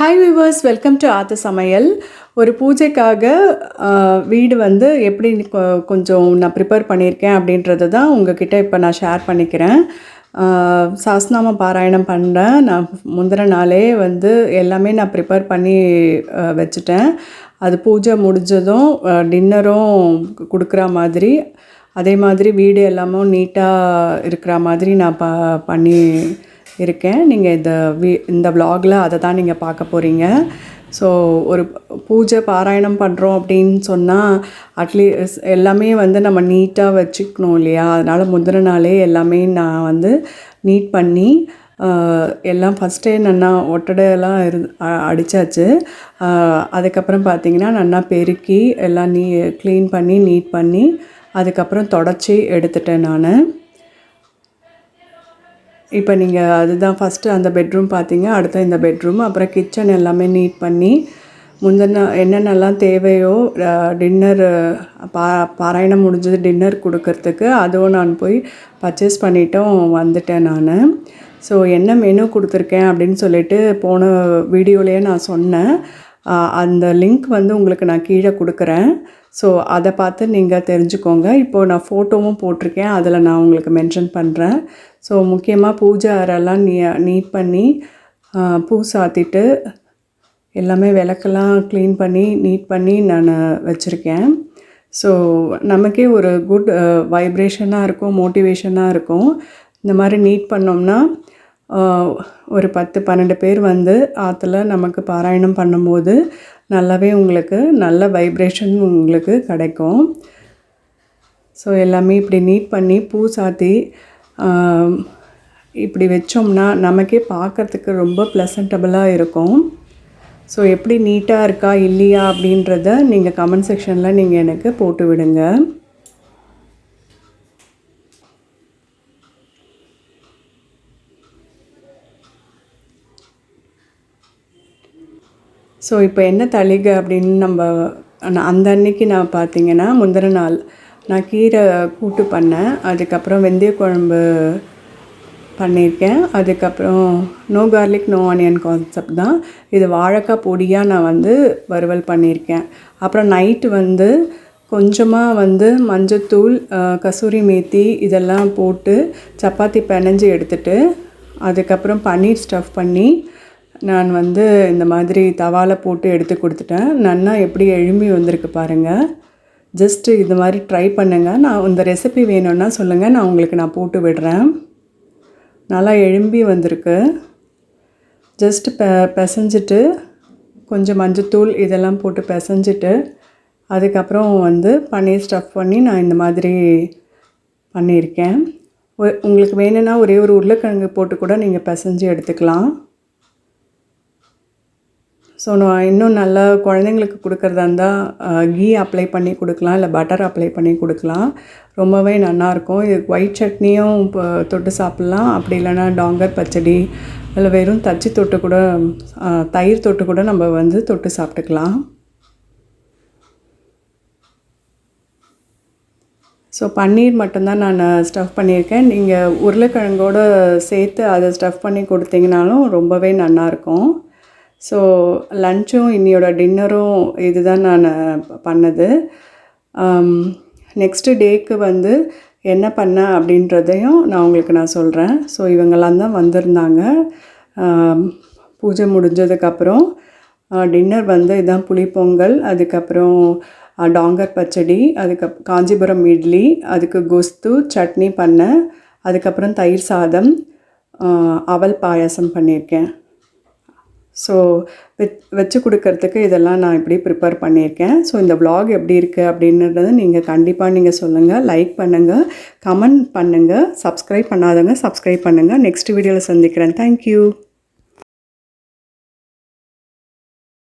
Hi viewers, welcome to ஆத்து சமையல். ஒரு பூஜைக்காக வீடு வந்து எப்படி கொஞ்சம் நான் ப்ரிப்பேர் பண்ணியிருக்கேன் அப்படின்றது தான் உங்ககிட்ட இப்போ நான் ஷேர் பண்ணிக்கிறேன். சாஸ்நாம பாராயணம் பண்ணுறேன். நான் முந்தின நாளே வந்து எல்லாமே நான் ப்ரிப்பேர் பண்ணி வச்சுட்டேன். அது பூஜை முடிஞ்சதும் டின்னரும் கொடுக்குற மாதிரி, அதே மாதிரி வீடு எல்லாமும் நீட்டாக இருக்கிற மாதிரி நான் பண்ணி இருக்கேன். நீங்கள் இந்த vlogல அதை தான் நீங்கள் பார்க்க போகிறீங்க. ஸோ ஒரு பூஜை பாராயணம் பண்ணுறோம் அப்படின்னு சொன்னால் அட்லீஸ்ட் எல்லாமே வந்து நம்ம நீட்டாக வச்சுக்கணும் இல்லையா? அதனால் முந்தின நாளே எல்லாமே நான் வந்து நீட் பண்ணி எல்லாம் ஃபஸ்ட்டே நல்லா ஒட்டடையெல்லாம் அடித்தாச்சு. அதுக்கப்புறம் பார்த்திங்கன்னா நல்லா பெருக்கி எல்லாம் க்ளீன் பண்ணி நீட் பண்ணி அதுக்கப்புறம் தொடச்சி எடுத்துட்டேன் நான். இப்போ நீங்கள் அதுதான் ஃபஸ்ட்டு அந்த பெட்ரூம் பார்த்தீங்க, அடுத்த இந்த பெட்ரூம், அப்புறம் கிச்சன் எல்லாமே நீட் பண்ணி முந்தின என்னென்னலாம் தேவையோ டின்னர் பாராயணம் முடிஞ்சது டின்னர் கொடுக்கறதுக்கு அதுவும் நான் போய் பர்ச்சேஸ் பண்ணிட்டும் வந்துட்டேன் நான். ஸோ என்ன மெனு கொடுத்துருக்கேன் அப்படின்னு சொல்லிட்டு போன வீடியோலேயே நான் சொன்னேன். அந்த லிங்க் வந்து உங்களுக்கு நான் கீழே கொடுக்குறேன். ஸோ அதை பார்த்து நீங்கள் தெரிஞ்சுக்கோங்க. இப்போது நான் ஃபோட்டோவும் போட்டிருக்கேன், அதில் நான் உங்களுக்கு மென்ஷன் பண்ணுறேன். ஸோ முக்கியமாக பூஜை அறையெல்லாம் நீட் பண்ணி பூ சாத்திட்டு எல்லாமே விளக்கெல்லாம் க்ளீன் பண்ணி நீட் பண்ணி நான் வச்சுருக்கேன். ஸோ நமக்கே ஒரு குட் வைப்ரேஷனாக இருக்கும், மோட்டிவேஷனாக இருக்கும். இந்த மாதிரி நீட் பண்ணோம்னா ஒரு 10-12 பேர் வந்து ஆற்றுல நமக்கு பாராயணம் பண்ணும்போது நல்லாவே உங்களுக்கு நல்ல வைப்ரேஷன் உங்களுக்கு கிடைக்கும். ஸோ எல்லாமே இப்படி நீட் பண்ணி பூ சாத்தி இப்படி வச்சோம்னா நமக்கே பார்க்குறதுக்கு ரொம்ப ப்ளசன்டபுளாக இருக்கும். ஸோ எப்படி நீட்டாக இருக்கா இல்லையா அப்படின்றத நீங்கள் கமெண்ட் செக்ஷனில் நீங்கள் எனக்கு போட்டு விடுங்க. ஸோ இப்போ என்ன தளிகை அப்படின்னு அந்த அன்னைக்கு நான் பார்த்திங்கன்னா முந்தின நாள் நான் கீரை கூட்டு பண்ணேன். அதுக்கப்புறம் வெந்தய குழம்பு பண்ணியிருக்கேன். அதுக்கப்புறம் no garlic no onion concept தான். இது வாழைக்காய் பொடியாக நான் வந்து வறுவல் பண்ணியிருக்கேன். அப்புறம் நைட்டு வந்து கொஞ்சமாக வந்து மஞ்சத்தூள், கசூரி மேத்தி இதெல்லாம் போட்டு சப்பாத்தி பிணைஞ்சி எடுத்துகிட்டு அதுக்கப்புறம் பன்னீர் ஸ்டஃப் பண்ணி நான் வந்து இந்த மாதிரி தவாவில் போட்டு எடுத்து கொடுத்துட்டேன். நல்லா எப்படி எழும்பி வந்திருக்கு பாருங்கள். ஜஸ்ட்டு இது மாதிரி ட்ரை பண்ணுங்கள். நான் இந்த ரெசிபி வேணும்னா சொல்லுங்கள், நான் உங்களுக்கு போட்டு விடுறேன். நல்லா எழும்பி வந்திருக்கு. ஜஸ்ட்டு பிசைஞ்சிட்டு கொஞ்சம் மஞ்சத்தூள் இதெல்லாம் போட்டு பிசைஞ்சிட்டு அதுக்கப்புறம் வந்து பன்னீர் ஸ்டஃப் பண்ணி நான் இந்த மாதிரி பண்ணியிருக்கேன். உங்களுக்கு வேணும்னா ஒரே ஒரு உருளைக்கிழங்கு போட்டு கூட நீங்கள் பிசைஞ்சு எடுத்துக்கலாம். ஸோ நான் இன்னும் நல்லா குழந்தைங்களுக்கு கொடுக்குறதா இருந்தால் கீ அப்ளை பண்ணி கொடுக்கலாம், இல்லை பட்டர் அப்ளை பண்ணி கொடுக்கலாம். ரொம்பவே நல்லாயிருக்கும். இது ஒயிட் சட்னியும் இப்போ தொட்டு சாப்பிட்லாம். அப்படி இல்லைன்னா டாங்கர் பச்சடி இல்லை வெறும் தச்சி தொட்டு கூட தயிர் தொட்டு கூட நம்ம வந்து தொட்டு சாப்பிட்டுக்கலாம். ஸோ பன்னீர் மட்டும்தான் நான் ஸ்டஃப் பண்ணியிருக்கேன். நீங்கள் உருளைக்கிழங்கோடு சேர்த்து அதை ஸ்டஃப் பண்ணி கொடுத்தீங்கனாலும் ரொம்பவே நல்லாயிருக்கும். ஸோ லன்ச்சும் இன்னையோட டின்னரும் இது தான் நான் பண்ணது. நெக்ஸ்ட்டு டேக்கு வந்து என்ன பண்ணேன் அப்படின்றதையும் நான் சொல்கிறேன். ஸோ இவங்கெல்லாம் தான் வந்திருந்தாங்க. பூஜை முடிஞ்சதுக்கப்புறம் டின்னர் வந்து இதான் புளிப்பொங்கல், அதுக்கப்புறம் டாங்கர் பச்சடி, காஞ்சிபுரம் இட்லி, அதுக்கு கொஸ்து சட்னி பண்ணேன், அதுக்கப்புறம் தயிர் சாதம், அவல் பாயாசம் பண்ணியிருக்கேன். ஸோ வச்சு கொடுக்கறதுக்கு இதெல்லாம் நான் இப்படி ப்ரிப்பேர் பண்ணியிருக்கேன். ஸோ இந்த vlog எப்படி இருக்குது அப்படின்றத நீங்கள் கண்டிப்பாக நீங்கள் சொல்லுங்கள். லைக் பண்ணுங்கள், கமெண்ட் பண்ணுங்கள், சப்ஸ்கிரைப் பண்ணாதவங்க சப்ஸ்கிரைப் பண்ணுங்கள். நெக்ஸ்ட் வீடியோவில் சந்திக்கிறேன். தேங்க்யூ.